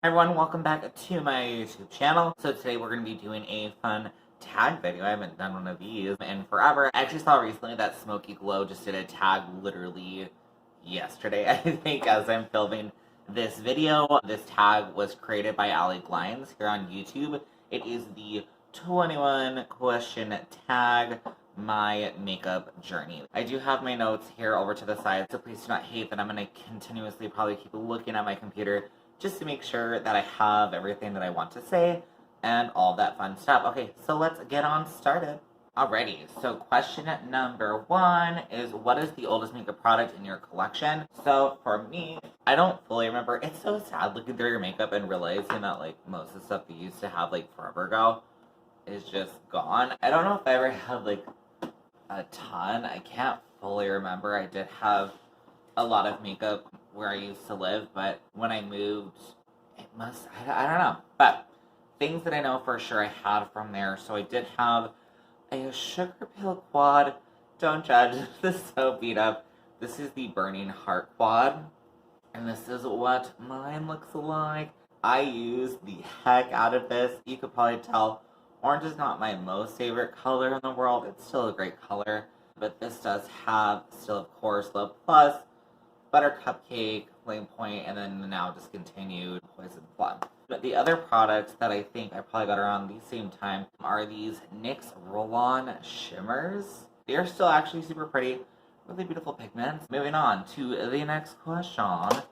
Hi everyone, welcome back to my YouTube channel. So today we're going to be doing a fun tag video. I haven't done one of these in forever. I actually saw recently that Smokey Glow just did a tag literally yesterday, I think, as I'm filming this video. This tag was created by Allie Glines here on YouTube. It is the 21 question tag, my makeup journey. I do have my notes here over to the side, so please do not hate that I'm going to continuously probably keep looking at my computer just to make sure that I have everything that I want to say and all that fun stuff. Okay, so let's get on started. Alrighty, so question number one is, what is the oldest makeup product in your collection? So for me, I don't fully remember. It's so sad looking through your makeup and realizing that like most of the stuff you used to have like forever ago is just gone. I don't know if I ever had like a ton. I can't fully remember. I did have a lot of makeup where I used to live, but when I moved, I don't know. But things that I know for sure I had from there. So I did have a sugar pill quad. Don't judge, this is so beat up. This is the Burning Heart quad, and this is what mine looks like. I used the heck out of this. You could probably tell orange is not my most favorite color in the world. It's still a great color, but this does have still, of course, Love Plus, Buttercup Cake, Flame Point, and then the now discontinued Poison Plum. But the other products that I think I probably got around the same time are these NYX Roll-On Shimmers. They're still actually super pretty, really beautiful pigments. Moving on to the next question.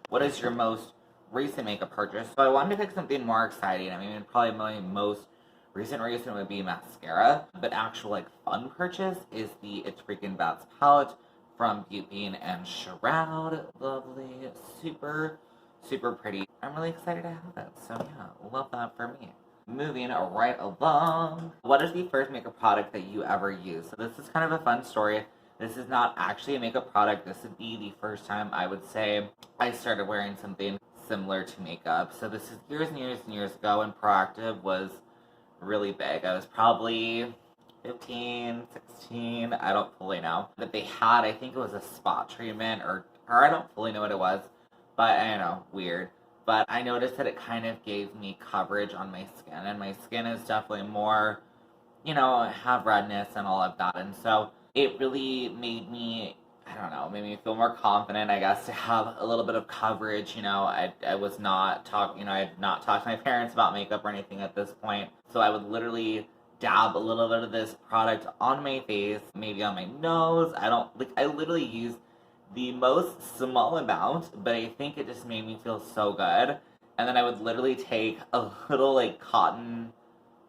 What is your most recent makeup purchase? So I wanted to pick something more exciting. I mean, probably my most recent would be mascara, but actual like fun purchase is the It's Freaking Bats palette from Beauty and Shroud. Lovely, super, super pretty. I'm really excited to have it, so yeah, love that for me. Moving right along. What is the first makeup product that you ever used? So this is kind of a fun story. This is not actually a makeup product. This would be the first time I would say I started wearing something similar to makeup. So this is years and years and years ago when Proactive was really big. I was probably 15, 16, I don't fully know. But they had, I think it was a spot treatment, or I don't fully know what it was, but I don't know, weird. But I noticed that it kind of gave me coverage on my skin, and my skin is definitely more, have redness and all of that. And so it really made me, I don't know, made me feel more confident, I guess, to have a little bit of coverage. I was not talking, I had not talked to my parents about makeup or anything at this point. So I would literally dab a little bit of this product on my face, maybe on my nose. I literally used the most small amount, but I think it just made me feel so good. And then I would literally take a little like cotton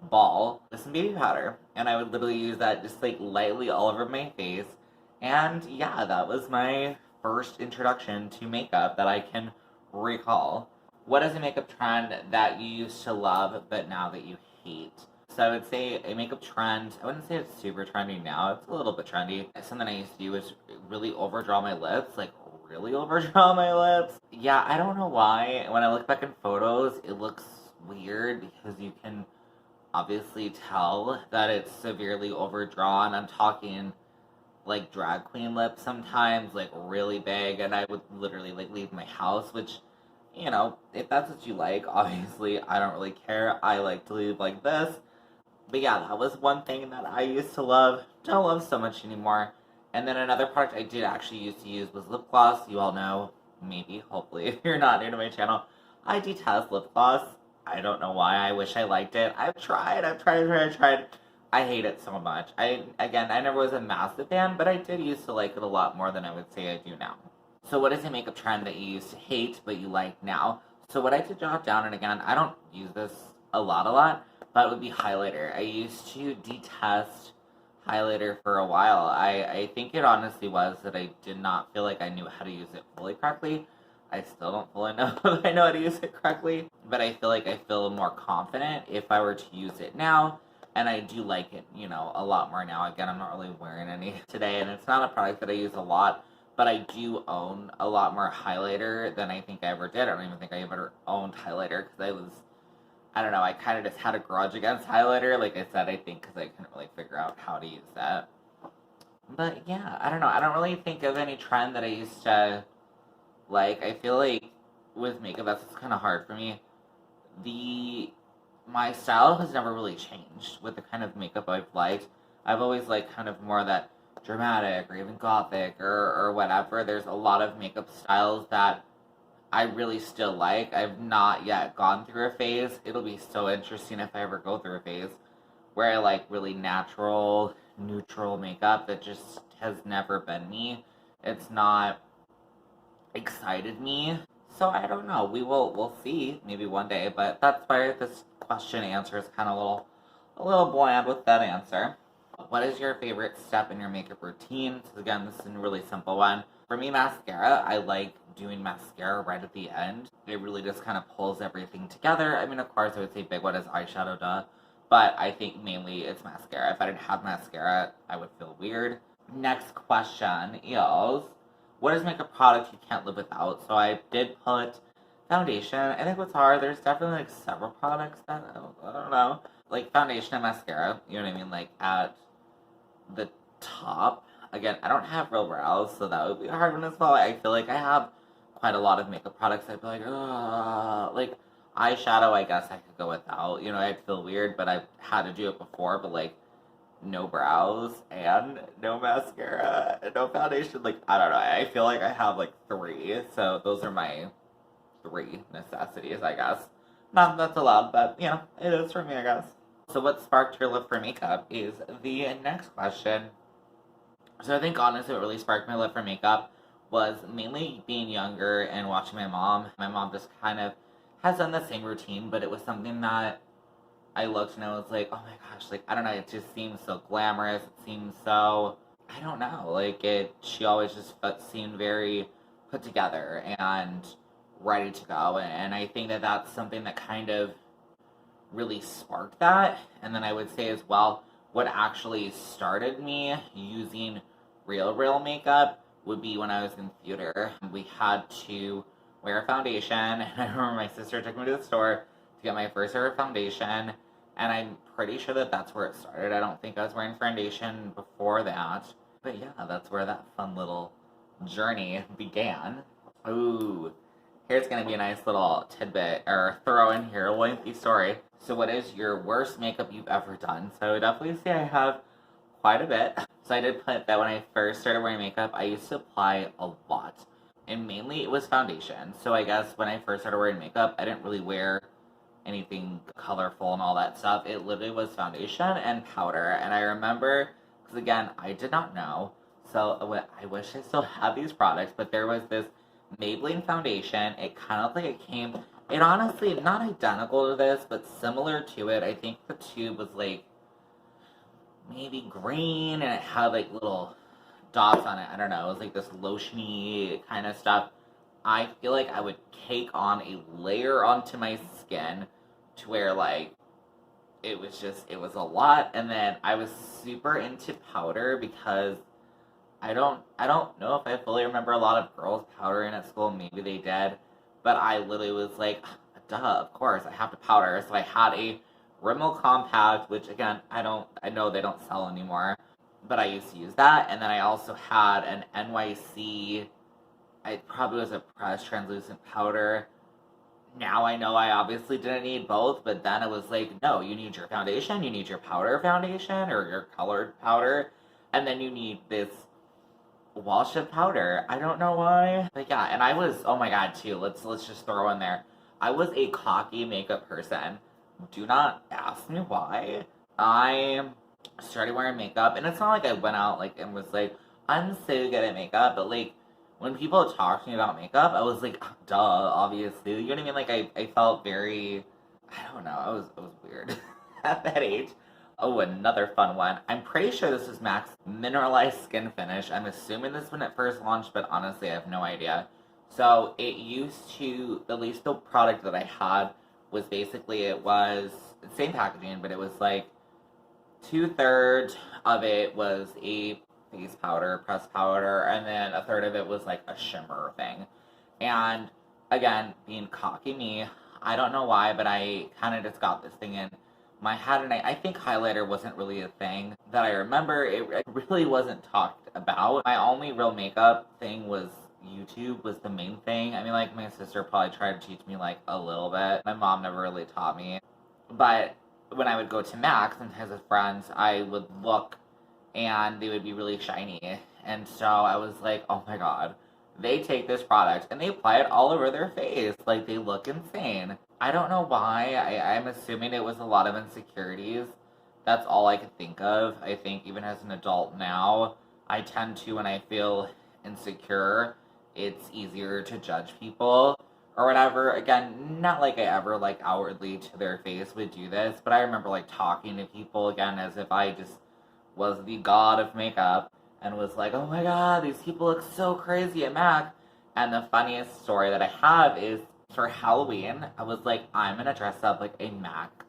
ball with some baby powder, and I would literally use that just like lightly all over my face. And yeah, that was my first introduction to makeup that I can recall. What is a makeup trend that you used to love but now that you hate? So I would say a makeup trend, I wouldn't say it's super trendy now, it's a little bit trendy. Something I used to do is really overdraw my lips, like really overdraw my lips. Yeah, I don't know why. When I look back in photos, it looks weird because you can obviously tell that it's severely overdrawn. I'm talking like drag queen lips sometimes, like really big, and I would literally like leave my house, which, if that's what you like, obviously I don't really care. I like to leave like this. But yeah, that was one thing that I used to love. Don't love so much anymore. And then another product I did actually used to use was lip gloss. You all know, maybe, hopefully, if you're not new to my channel, I detest lip gloss. I don't know why. I wish I liked it. I've tried. I hate it so much. I never was a massive fan, but I did used to like it a lot more than I would say I do now. So what is a makeup trend that you used to hate but you like now? So what I did jot down, and again, I don't use this a lot, but it would be highlighter. I used to detest highlighter for a while. I think it honestly was that I did not feel like I knew how to use it fully correctly. I still don't fully know if I know how to use it correctly, but I feel like I feel more confident if I were to use it now, and I do like it, a lot more now. Again, I'm not really wearing any today, and it's not a product that I use a lot, but I do own a lot more highlighter than I think I ever did. I don't even think I ever owned highlighter because I don't know, I kind of just had a grudge against highlighter, like I said, I think, because I couldn't really figure out how to use that. But yeah, I don't know, I don't really think of any trend that I used to like. I feel like with makeup, that's kind of hard for me. My style has never really changed with the kind of makeup I've liked. I've always liked kind of more that dramatic or even gothic or whatever. There's a lot of makeup styles that I really still like. I've not yet gone through a phase. It'll be so interesting if I ever go through a phase where I like really natural, neutral makeup that just has never been me. It's not excited me. So I don't know. We'll see maybe one day, but that's why this question answer is kind of a little bland with that answer. What is your favorite step in your makeup routine? So again, this is a really simple one. For me, mascara. I like doing mascara right at the end. It really just kind of pulls everything together. I mean, of course, I would say big one is eyeshadow, duh. But I think mainly it's mascara. If I didn't have mascara, I would feel weird. Next question is, what is makeup product you can't live without? So I did put foundation. I think what's hard, there's definitely like several products that, I don't know. Like foundation and mascara, you know what I mean? Like at the top. Again, I don't have real brows, so that would be a hard one as well. I feel like I have quite a lot of makeup products. I'd be like, ugh. Like eyeshadow, I guess I could go without. You know, I'd feel weird, but I've had to do it before. But like, no brows and no mascara, and no foundation. Like, I don't know. I feel like I have like 3, so those are my 3 necessities, I guess. Not that that's allowed, but you know, it is for me, I guess. So what sparked your love for makeup is the next question. So I think honestly what really sparked my love for makeup was mainly being younger and watching my mom. My mom just kind of has done the same routine, but it was something that I looked and I was like, oh my gosh, like, I don't know, it just seems so glamorous. It seems so, I don't know, like she always just seemed very put together and ready to go. And I think that that's something that kind of really sparked that. And then I would say as well, what actually started me using real makeup would be when I was in theater. We had to wear a foundation, and I remember my sister took me to the store to get my first ever foundation, and I'm pretty sure that that's where it started. I don't think I was wearing foundation before that, but yeah, that's where that fun little journey began. Ooh, here's gonna be a nice little tidbit, or throw in here, a lengthy story. So what is your worst makeup you've ever done? So I would definitely say I have quite a bit. So I did put that when I first started wearing makeup, I used to apply a lot. And mainly it was foundation. So I guess when I first started wearing makeup, I didn't really wear anything colorful and all that stuff. It literally was foundation and powder. And I remember, because again, I did not know. So I wish I still had these products, but there was this Maybelline foundation. It kind of like it honestly, not identical to this, but similar to it. I think the tube was like maybe green and it had like little dots on it. I don't know. It was like this lotiony kind of stuff. I feel like I would cake on a layer onto my skin to where like it was a lot. And then I was super into powder because I don't know if I fully remember a lot of girls powdering at school. Maybe they did. But I literally was like, duh, of course, I have to powder. So I had a Rimmel Compact, which again, I know they don't sell anymore, but I used to use that. And then I also had an NYC, it probably was a pressed translucent powder. Now I know I obviously didn't need both, but then it was like, no, you need your foundation, you need your powder foundation, or your colored powder, and then you need this wash of powder. I don't know why. But yeah, and I was, oh my god, too, let's just throw in there, I was a cocky makeup person. Do not ask me why. I started wearing makeup, and it's not like I went out like and was like, I'm so good at makeup, but like when people talk to me about makeup, I was like, duh, obviously. You know what I mean? Like I felt very, I don't know, I was weird at that age. Oh, another fun one. I'm pretty sure this is MAC's Mineralized Skin Finish. I'm assuming this when it first launched, but honestly, I have no idea. So, it used to, at least the product that I had, was basically, it was the same packaging, but it was like 2/3 of it was a face powder, pressed powder, and then 1/3 of it was like a shimmer thing. And, again, being cocky me, I don't know why, but I kind of just got this thing in my head, and I think highlighter wasn't really a thing that I remember. It really wasn't talked about. My only real makeup thing was, YouTube was the main thing. I mean, like, my sister probably tried to teach me, like, a little bit. My mom never really taught me. But when I would go to MAC, sometimes with friends, I would look and they would be really shiny. And so I was like, oh my god, they take this product and they apply it all over their face. Like, they look insane. I don't know why. I'm assuming it was a lot of insecurities. That's all I could think of. I think even as an adult now, I tend to, when I feel insecure, it's easier to judge people or whatever. Again, not like I ever, like, outwardly to their face would do this, but I remember, like, talking to people, again, as if I just was the god of makeup and was like, oh my god, these people look so crazy at MAC. And the funniest story that I have is for Halloween, I was like, I'm gonna dress up like a MAC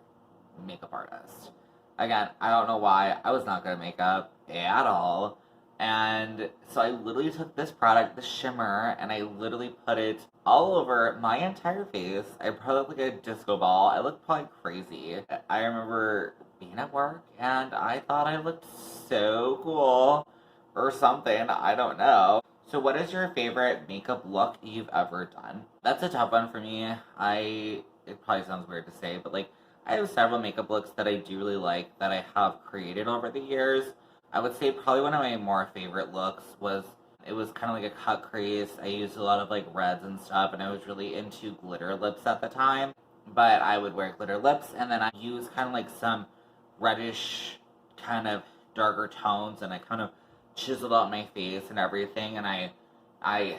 makeup artist. Again, I don't know why. I was not good at makeup at all. And so I literally took this product, the shimmer, and I literally put it all over my entire face. I probably looked like a disco ball. I looked probably crazy. I remember being at work and I thought I looked so cool or something. I don't know. So what is your favorite makeup look you've ever done? That's a tough one for me. It probably sounds weird to say, but like, I have several makeup looks that I do really like that I have created over the years. I would say probably one of my more favorite looks was, it was kind of like a cut crease. I used a lot of like reds and stuff, and I was really into glitter lips at the time. But I would wear glitter lips, and then I used kind of like some reddish kind of darker tones, and I kind of chiseled out my face and everything, and I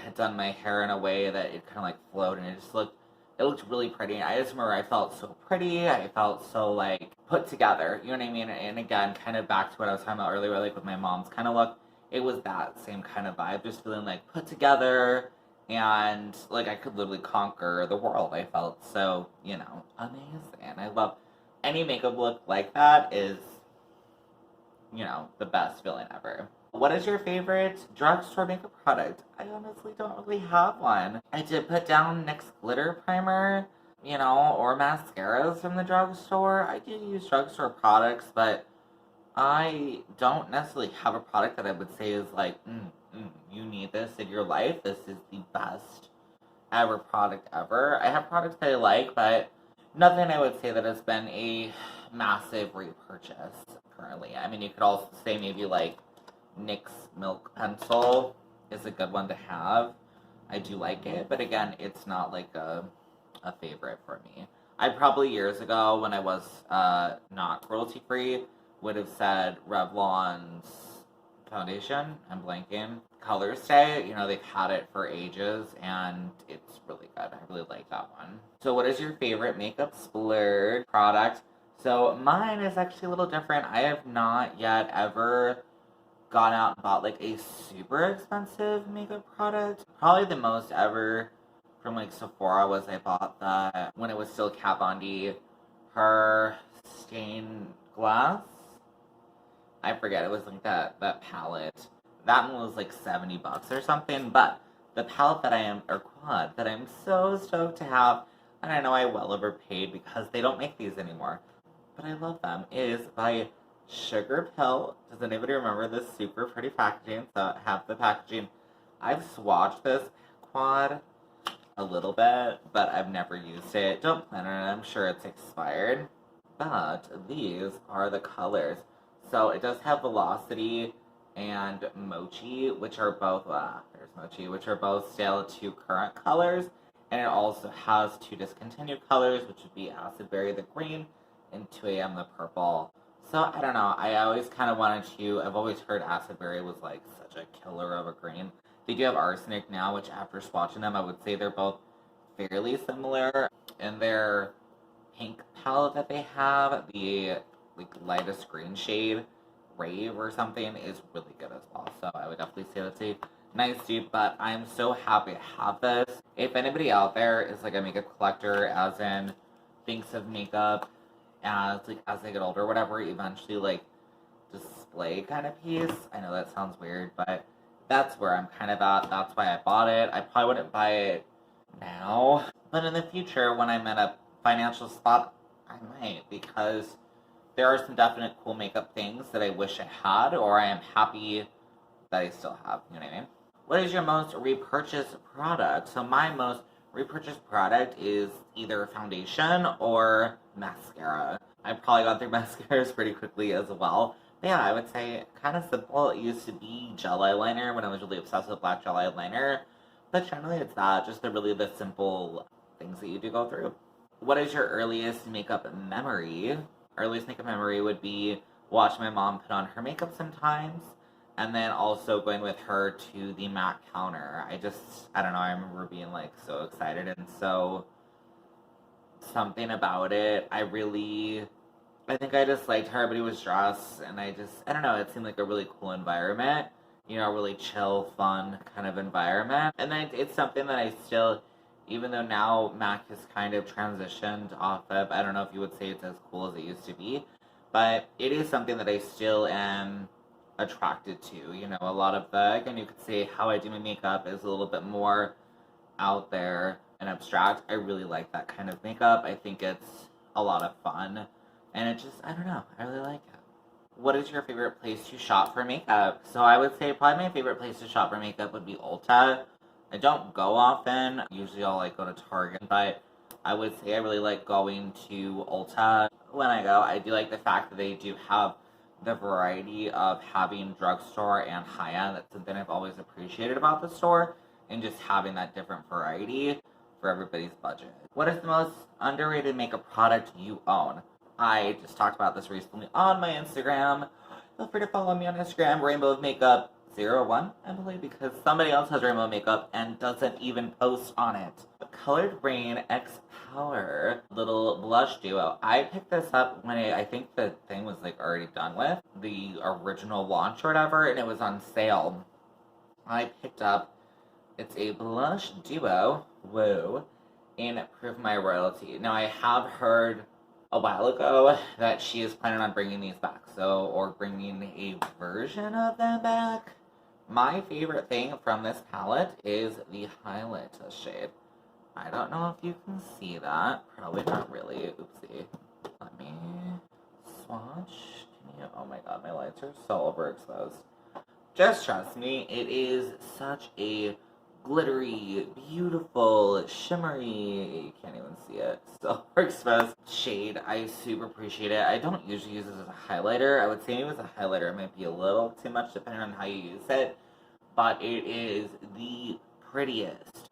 had done my hair in a way that it kind of like flowed, and it looked really pretty. I just remember I felt so pretty. I felt so, like, put together. You know what I mean? And again, kind of back to what I was talking about earlier, like with my mom's kind of look. It was that same kind of vibe. Just feeling, like, put together. And, like, I could literally conquer the world. I felt so, you know, amazing. I love any makeup look like that is, you know, the best feeling ever. What is your favorite drugstore makeup product? I honestly don't really have one. I did put down NYX glitter primer, you know, or mascaras from the drugstore. I do use drugstore products, but I don't necessarily have a product that I would say is like, you need this in your life. This is the best ever product ever. I have products that I like, but nothing I would say that has been a massive repurchase currently. I mean, you could also say maybe like NYX Milk Pencil is a good one to have. I do like it, but again, it's not like a favorite for me. I probably years ago, when I was not cruelty free, would have said Revlon's foundation. I'm blanking. Color Stay, you know, they've had it for ages, and it's really good. I really like that one. So what is your favorite makeup splurge product? So mine is actually a little different. I have not yet ever gone out and bought like a super expensive makeup product. Probably the most ever from like Sephora was I bought that when it was still Kat Von D, her stained glass. I forget, it was like that palette. That one was like $70 or something, but the palette that quad that I'm so stoked to have, and I know I well overpaid because they don't make these anymore, but I love them, is by Sugar Pill. Does anybody remember this super pretty packaging? So half the packaging. I've swatched this quad a little bit, but I've never used it. Don't plan on it. I'm sure it's expired. But these are the colors. So it does have Velocity and Mochi, which are both, there's Mochi, which are both stale to current colors. And it also has two discontinued colors, which would be Acid Berry the green and 2AM the purple. So, I don't know, I always kind of wanted to, I've always heard Acid Berry was like such a killer of a green. They do have Arsenic now, which after swatching them, I would say they're both fairly similar. And their pink palette that they have, the like lightest green shade, Rave or something, is really good as well. So I would definitely say that's a nice dupe, but I'm so happy to have this. If anybody out there is like a makeup collector, as in thinks of makeup as like as they get older or whatever, eventually like display kind of piece. I know that sounds weird, but that's where I'm kind of at. That's why I bought it. I probably wouldn't buy it now, but in the future when I'm at a financial spot, I might, because there are some definite cool makeup things that I wish I had, or I am happy that I still have, you know what I mean? What is your most repurchased product? So my most repurchased product is either foundation or mascara. I probably got through mascaras pretty quickly as well. But yeah, I would say kind of simple. It used to be gel eyeliner when I was really obsessed with black gel eyeliner. But generally it's that, just the simple things that you do go through. What is your earliest makeup memory? Earliest makeup memory would be watching my mom put on her makeup sometimes, and then also going with her to the MAC counter. I don't know, I remember being like so excited and so something about it. I think I just liked how everybody was dressed, and I don't know, it seemed like a really cool environment. You know, a really chill, fun kind of environment. And then it's something that I still, even though now MAC has kind of transitioned off of, I don't know if you would say it's as cool as it used to be, but it is something that I still am attracted to. You know, a lot of the, again, you could say how I do my makeup is a little bit more out there and abstract. I really like that kind of makeup. I think it's a lot of fun, and it just, I don't know, I really like it. What is your favorite place to shop for makeup? So I would say probably my favorite place to shop for makeup would be Ulta. I don't go often. Usually I'll like go to Target, but I would say I really like going to Ulta when I go. I do like the fact that they do have the variety of having drugstore and high-end. That's something I've always appreciated about the store, and just having that different variety for everybody's budget. What is the most underrated makeup product you own? I just talked about this recently on my Instagram. Feel free to follow me on Instagram, Rainbow of Makeup 01, I believe, because somebody else has Rainbow Makeup and doesn't even post on it. Colored Rain X Power little blush duo. I picked this up when I think the thing was like already done with, the original launch or whatever, and it was on sale. I picked up, it's a blush duo, whoa, and Prove My Royalty. Now I have heard a while ago that she is planning on bringing these back, or bringing a version of them back. My favorite thing from this palette is the highlight shade. I don't know if you can see that. Probably not really. Oopsie. Let me swatch. Oh my god, my lights are so overexposed. Just trust me, it is such a glittery, beautiful, shimmery, you can't even see it, so exposed shade. I super appreciate it. I don't usually use this as a highlighter. I would say maybe as a highlighter it might be a little too much depending on how you use it, but it is the prettiest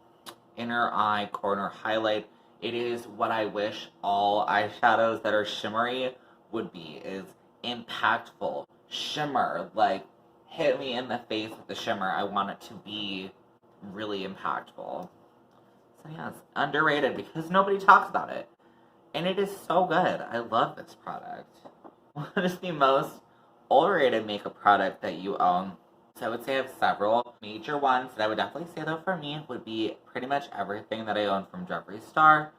inner eye corner highlight. It is what I wish all eyeshadows that are shimmery would be, is impactful, shimmer, like hit me in the face with the shimmer. I want it to be really impactful. So yeah, it's underrated because nobody talks about it. And it is so good. I love this product. What is the most overrated makeup product that you own? So I would say I have several major ones that I would definitely say though for me would be pretty much everything that I own from Jeffree Star,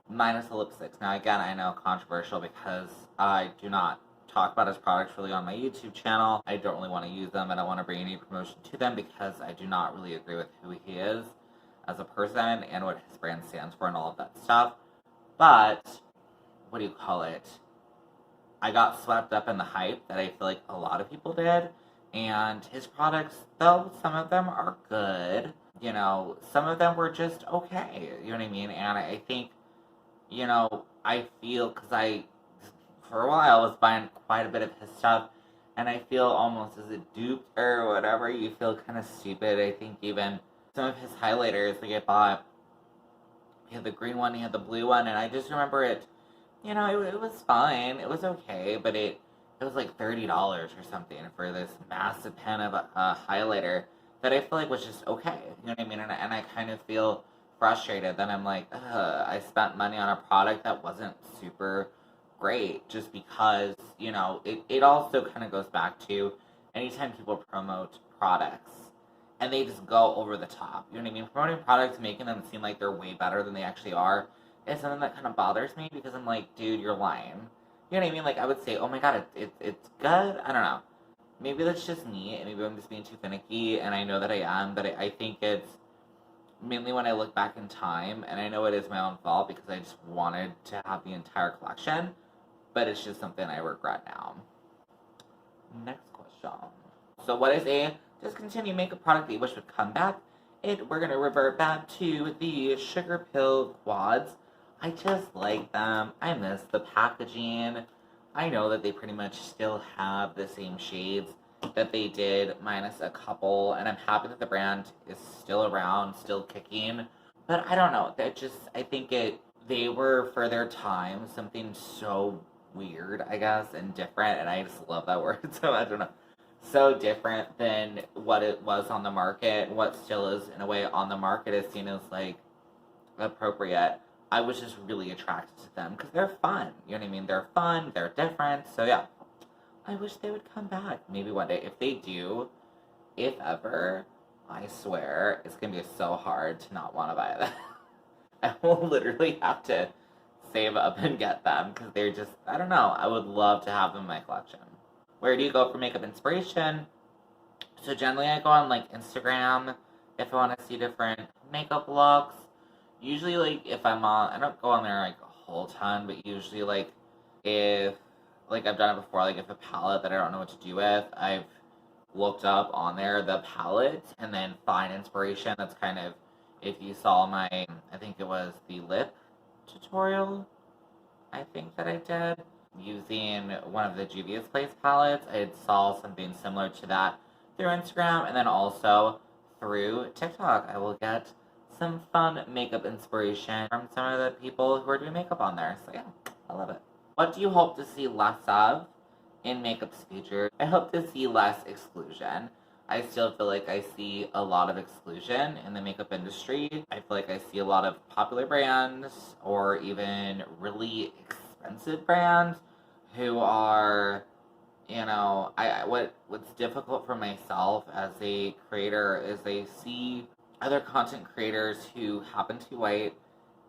minus the lipsticks. Now again, I know controversial because I do not talk about his products really on my YouTube channel. I don't really want to use them. I don't want to bring any promotion to them because I do not really agree with who he is as a person and what his brand stands for and all of that stuff. But, what do you call it? I got swept up in the hype that I feel like a lot of people did. And his products, though some of them are good, you know, some of them were just okay. You know what I mean? And I think, you know, I feel, because for a while, I was buying quite a bit of his stuff, and I feel almost as a dupe or whatever. You feel kind of stupid. I think even some of his highlighters, like I bought, he had the green one, he had the blue one, and I just remember it, you know, it was fine. It was okay, but it was like $30 or something for this massive pen of a highlighter that I feel like was just okay. You know what I mean? And I kind of feel frustrated that I'm like, I spent money on a product that wasn't super great just because, you know, it also kind of goes back to anytime people promote products and they just go over the top. You know what I mean? Promoting products, making them seem like they're way better than they actually are, is something that kind of bothers me because I'm like, dude, you're lying. You know what I mean? Like, I would say, oh my god, it's good. I don't know. Maybe that's just me, and maybe I'm just being too finicky, and I know that I am, but I think it's mainly when I look back in time, and I know it is my own fault because I just wanted to have the entire collection, but it's just something I regret now. Next question. So what is a discontinue makeup product that you wish would come back. We're going to revert back to the Sugar Pill Quads. I just like them. I miss the packaging. I know that they pretty much still have the same shades that they did, minus a couple, and I'm happy that the brand is still around, still kicking. But I don't know. I think they were, for their time, something so weird, I guess, and different, and I just love that word, so I don't know. So different than what it was on the market, what still is, in a way, on the market is seen as, like, appropriate. I was just really attracted to them, because they're fun, you know what I mean? They're fun, they're different, so yeah. I wish they would come back, maybe one day. If they do, if ever, I swear, it's gonna be so hard to not want to buy them. I will literally have to save up and get them, because they're just, I don't know, I would love to have them in my collection. Where do you go for makeup inspiration? So generally I go on, like, Instagram if I want to see different makeup looks. Usually, like, if I'm on, I don't go on there, like, a whole ton, but usually, like, if, like, I've done it before, like, if a palette that I don't know what to do with, I've looked up on there the palette and then find inspiration. That's kind of, if you saw my, I think it was the lip tutorial, I think that I did, using one of the Juvia's Place palettes. I saw something similar to that through Instagram, and then also through TikTok. I will get some fun makeup inspiration from some of the people who are doing makeup on there. So yeah, I love it. What do you hope to see less of in makeup's future? I hope to see less exclusion. I still feel like I see a lot of exclusion in the makeup industry. I feel like I see a lot of popular brands or even really expensive brands who are, you know, what's difficult for myself as a creator is I see other content creators who happen to be white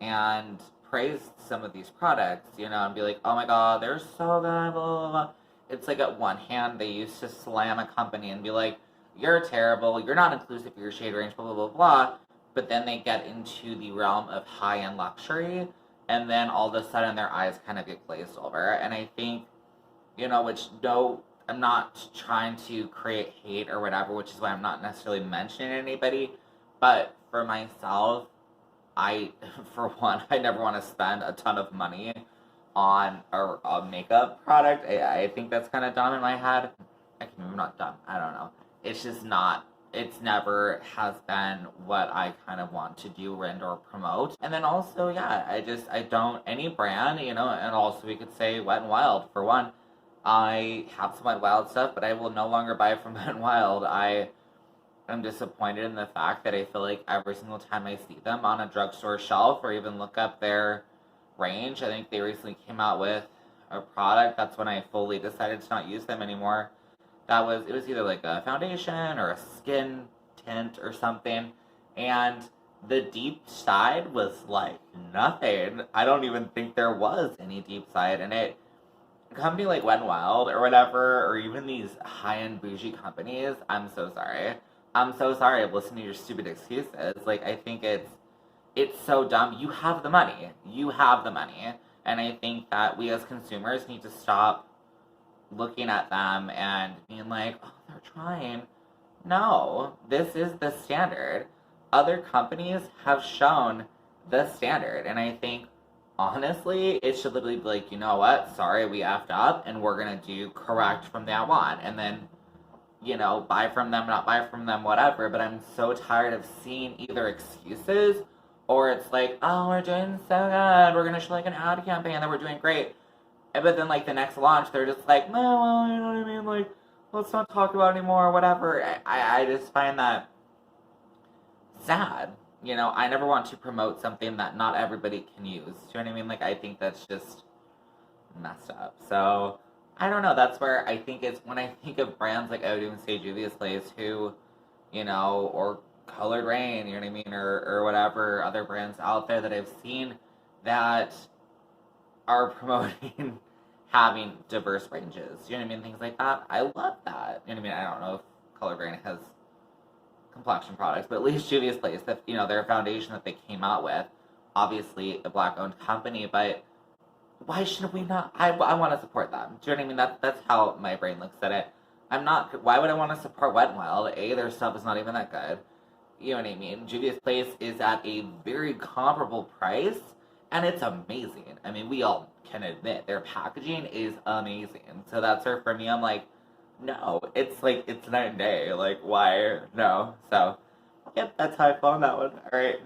and praise some of these products, you know, and be like, oh my god, they're so good, blah, blah, blah. It's like at one hand, they used to slam a company and be like, you're terrible, you're not inclusive of your shade range, blah, blah, blah, blah. But then they get into the realm of high-end luxury, and then all of a sudden their eyes kind of get glazed over. And I think, you know, I'm not trying to create hate or whatever, which is why I'm not necessarily mentioning anybody. But for myself, for one, I never want to spend a ton of money on a makeup product. I think that's kind of dumb in my head. Maybe not dumb, I don't know. It's just not, it's never has been what I kind of want to do and or promote. And then also, yeah, I don't, any brand, you know, and also we could say Wet n Wild, for one. I have some Wet n Wild stuff, but I will no longer buy from Wet n Wild. I'm disappointed in the fact that I feel like every single time I see them on a drugstore shelf or even look up their range, I think they recently came out with a product. That's when I fully decided to not use them anymore. It was either like a foundation or a skin tint or something, and the deep side was like nothing. I don't even think there was any deep side, and a company like Wet n Wild or whatever, or even these high-end bougie companies, I'm so sorry. I'm so sorry I've listened to your stupid excuses. Like, I think it's so dumb. You have the money. You have the money. And I think that we as consumers need to stop looking at them and being like, oh, they're trying. No, this is the standard. Other companies have shown the standard. And I think, honestly, it should literally be like, you know what? Sorry, we effed up, and we're going to do correct from now on. And then, you know, buy from them, not buy from them, whatever. But I'm so tired of seeing either excuses or it's like, oh, we're doing so good. We're going to show like an ad campaign that we're doing great. But then like the next launch, they're just like, no, well, you know what I mean? Like, let's not talk about it anymore, whatever. I just find that sad. You know, I never want to promote something that not everybody can use. Do you know what I mean? Like, I think that's just messed up. So, I don't know. That's where I think it's, when I think of brands like I would even say Juvia's Place, who, you know, or Colored Rain, you know what I mean? Or whatever, other brands out there that I've seen that are promoting having diverse ranges. You know what I mean? Things like that. I love that. You know what I mean? I don't know if Colored Rain has complexion products, but at least Juvia's Place, that, you know, their foundation that they came out with, obviously a black-owned company, but why should we not? I want to support them. Do you know what I mean? That's how my brain looks at it. why would I want to support Wet n Wild? A, their stuff is not even that good. You know what I mean? Juvia's Place is at a very comparable price, and it's amazing. I mean, we all can admit their packaging is amazing. So that's where, for me, I'm like, no, it's like, it's night and day. Like, why? No. So, yep, that's how I feel on that one. All right,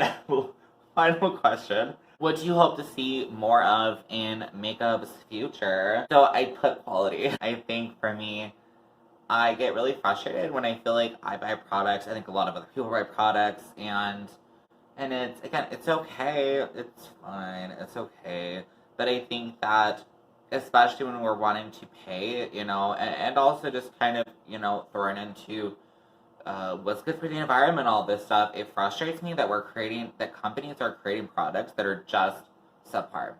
final question. What do you hope to see more of in makeup's future? So I put quality. I think for me, I get really frustrated when I feel like I buy products. I think a lot of other people buy products, and it's, again, it's okay. It's fine. It's okay. But I think that, especially when we're wanting to pay, you know, and also just kind of, you know, thrown into what's good for the environment, all this stuff, it frustrates me that that companies are creating products that are just subpar.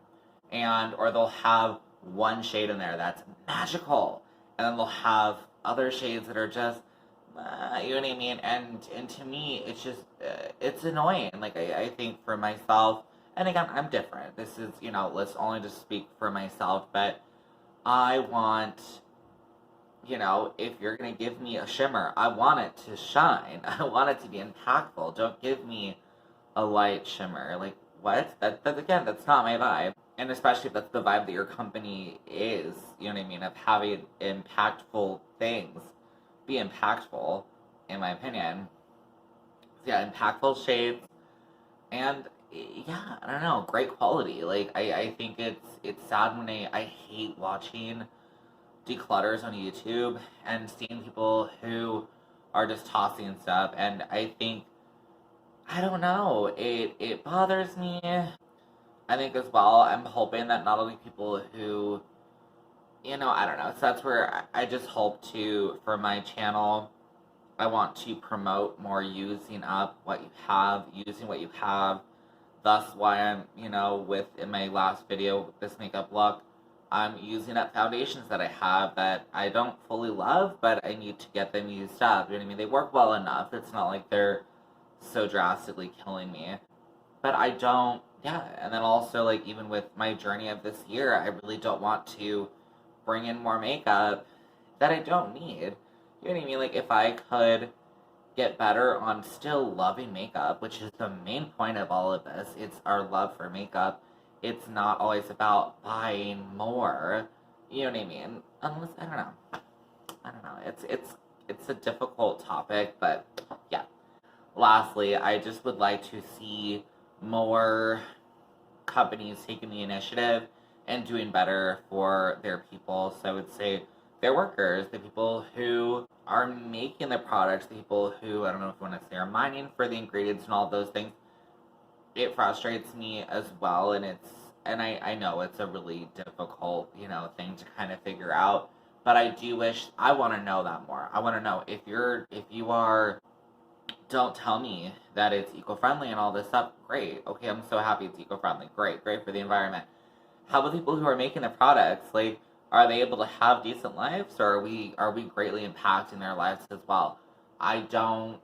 Or they'll have one shade in there that's magical, and then they'll have other shades that are just, you know what I mean? And to me, it's just, it's annoying. Like, I think for myself, and again, I'm different. This is, you know, let's only just speak for myself, but I want, you know, if you're going to give me a shimmer, I want it to shine. I want it to be impactful. Don't give me a light shimmer. Like, what? That again, that's not my vibe. And especially if that's the vibe that your company is, you know what I mean, of having impactful things be impactful, in my opinion. So yeah, impactful shades, and yeah, I don't know, great quality. Like, I think it's sad when I hate watching declutters on YouTube and seeing people who are just tossing stuff, and I think, I don't know, it bothers me. I think as well, I'm hoping that not only people who, you know, I don't know, so that's where I just hope to, for my channel, I want to promote more using up what you have, using what you have. Thus why I'm, you know, in my last video, this makeup look, I'm using up foundations that I have that I don't fully love, but I need to get them used up. You know what I mean? They work well enough. It's not like they're so drastically killing me. But I don't, yeah. And then also, like, even with my journey of this year, I really don't want to bring in more makeup that I don't need. You know what I mean? Like, if I could get better on still loving makeup, which is the main point of all of this, it's our love for makeup. It's not always about buying more. You know what I mean? Unless, I don't know. It's a difficult topic, but yeah. Lastly, I just would like to see more companies taking the initiative and doing better for their people. So I would say their workers, the people who are making the products, the people who, I don't know if you want to say, are mining for the ingredients and all those things. It frustrates me as well, and I know it's a really difficult, you know, thing to kind of figure out. But I do wish, I want to know that more. I want to know if you are, don't tell me that it's eco-friendly and all this stuff. Great. Okay, I'm so happy it's eco-friendly. Great for the environment. How about people who are making the products? Like, are they able to have decent lives, or are we greatly impacting their lives as well? I don't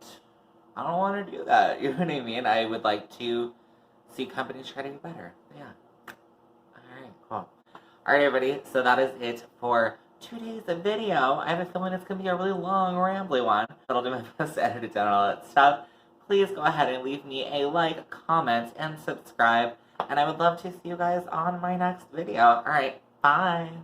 want to do that. You know what I mean? I would like to see companies try to do better. Yeah. Alright, cool. Alright, everybody. So that is it for today's video. I have a feeling it's going to be a really long, rambly one, but I'll do my best to edit it down and all that stuff. Please go ahead and leave me a like, comment, and subscribe. And I would love to see you guys on my next video. Alright, bye!